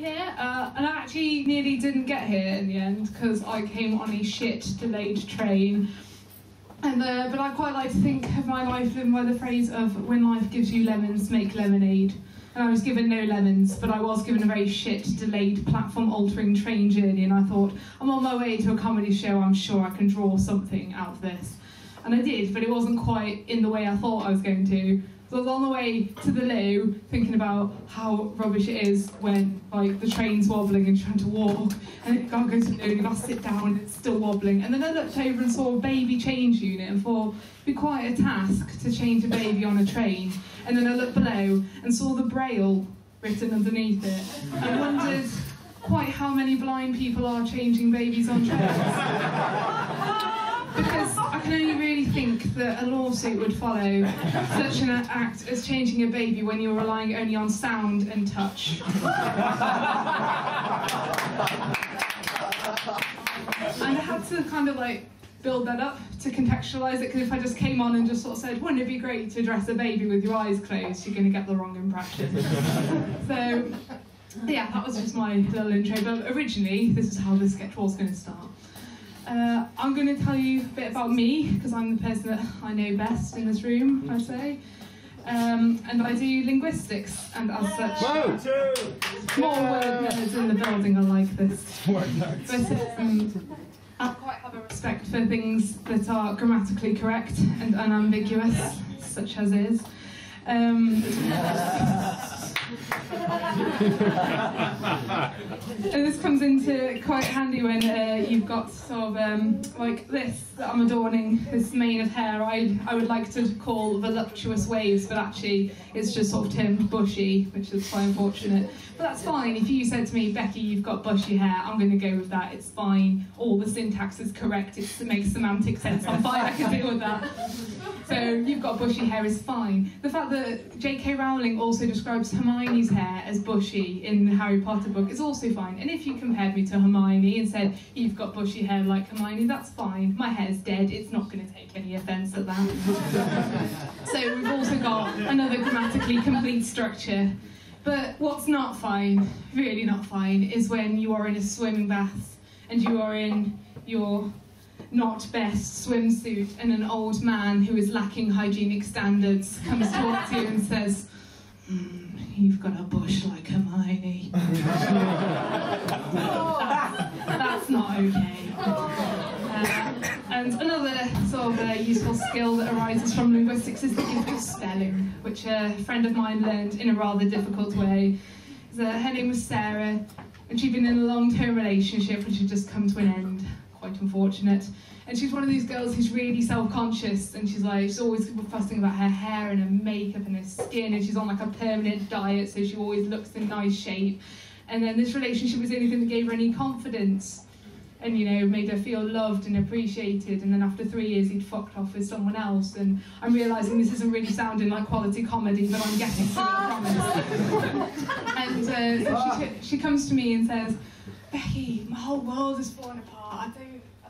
here, and I actually nearly didn't get here in the end because I came on a shit delayed train. And but I quite like to think of my life living by the phrase of when life gives you lemons, make lemonade. And I was given no lemons, but I was given a very shit delayed platform-altering train journey, and I thought, I'm on my way to a comedy show, I'm sure I can draw something out of this. And I did, but it wasn't quite in the way I thought I was going to. So I was on the way to the loo, thinking about how rubbish it is when like the train's wobbling and trying to walk, and you've got to go to the loo and you've got to sit down and it's still wobbling. And then I looked over and saw a baby change unit and thought, it'd be quite a task to change a baby on a train. And then I looked below and saw the Braille written underneath it. I wondered quite how many blind people are changing babies on trains. Because I can only really think that a lawsuit would follow such an act as changing a baby when you're relying only on sound and touch. And I had to kind of like build that up to contextualise it, because if I just came on and just sort of said, wouldn't it be great to dress a baby with your eyes closed, you're going to get the wrong impression. So, yeah, that was just my little intro, but originally this is how the sketch was going to start. I'm going to tell you a bit about me, because I'm the person that I know best in this room, I'd say. And I do linguistics, and as such, more word nerds in the building are like this. But I quite have a respect for things that are grammatically correct and unambiguous, such as is. And this comes into quite handy when you've got sort of like this that I'm adorning, this mane of hair. I would like to call voluptuous waves, but actually it's just sort of termed bushy, which is quite unfortunate. But that's fine. If you said to me, Becky, you've got bushy hair, I'm going to go with that. It's fine. All the syntax is correct. It makes semantic sense. I'm fine. I can deal with that. So you've got bushy hair is fine. The fact that J.K. Rowling also describes Hermione's hair as bushy in the Harry Potter book is also fine. And if you compared me to Hermione and said, you've got bushy hair like Hermione, that's fine. My hair's dead. It's not going to take any offence at that. So we've also got another grammatically complete structure. But what's not fine, really not fine, is when you are in a swimming bath and you are in your not best swimsuit and an old man who is lacking hygienic standards comes to talk to you and says, you've got a bush like Hermione. That's not okay. And another sort of useful skill that arises from linguistics is the gift of spelling, which a friend of mine learned in a rather difficult way. Her name was Sarah, and she'd been in a long-term relationship which had just come to an end. Quite unfortunate. And she's one of these girls who's really self-conscious, and she's always fussing about her hair and her makeup and her skin, and she's on like a permanent diet, so she always looks in nice shape. And then this relationship was the only thing that gave her any confidence, and made her feel loved and appreciated. And then after 3 years he'd fucked off with someone else, and I'm realising this isn't really sounding like quality comedy, but I'm getting to it, I promise. And so she comes to me and says, Becky, my whole world is falling apart. I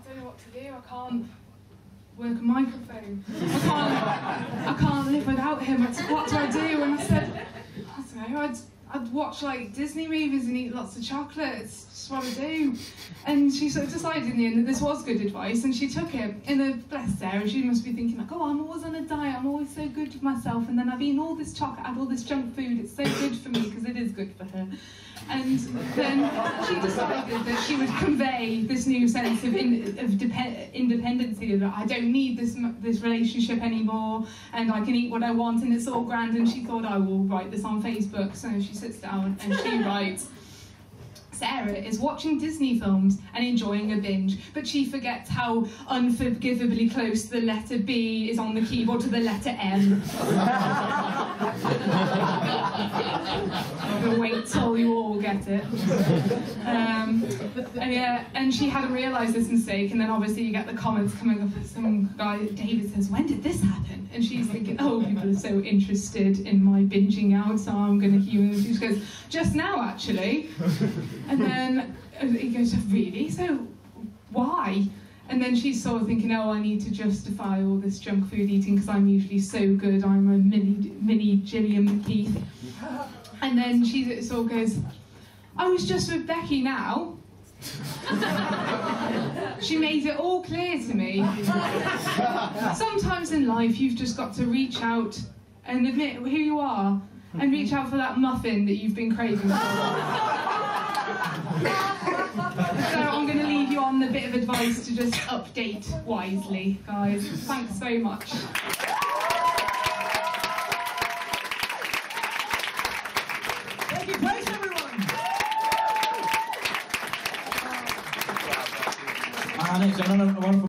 don't know what to do. I can't work a microphone. I can't live without him. What do I do? And I said, I don't know, I'd watch like Disney movies and eat lots of chocolate. It's just what I do. And she sort of decided in the end that this was good advice, and she took it. And bless Sarah, she must be thinking like, oh, I'm always on a diet, I'm always so good with myself, and then I've eaten all this chocolate, had all this junk food, it's so good for me, because it is good for her. And then she decided that she would convey this new sense of independency, that I don't need this relationship anymore, and I can eat what I want, and it's all grand. And she thought, I will write this on Facebook. So she sits down and she writes, Sarah is watching Disney films and enjoying a binge, but she forgets how unforgivably close the letter B is on the keyboard to the letter M. But wait till you all get it. And she hadn't realised this mistake, and then obviously you get the comments coming up. Some guy, David, says, when did this happen? And she's thinking, oh, people are so interested in my binging out, so I'm going to humour them. She goes, just now, actually. And then he goes, really? So why? And then she's sort of thinking, oh, I need to justify all this junk food eating because I'm usually so good. I'm a mini Gillian McKeith. And then she sort of goes, I was just with Becky now. She made it all clear to me. Sometimes in life you've just got to reach out and admit who you are and reach out for that muffin that you've been craving for. So I'm going to leave you on a bit of advice to just update wisely, guys. Thanks very much.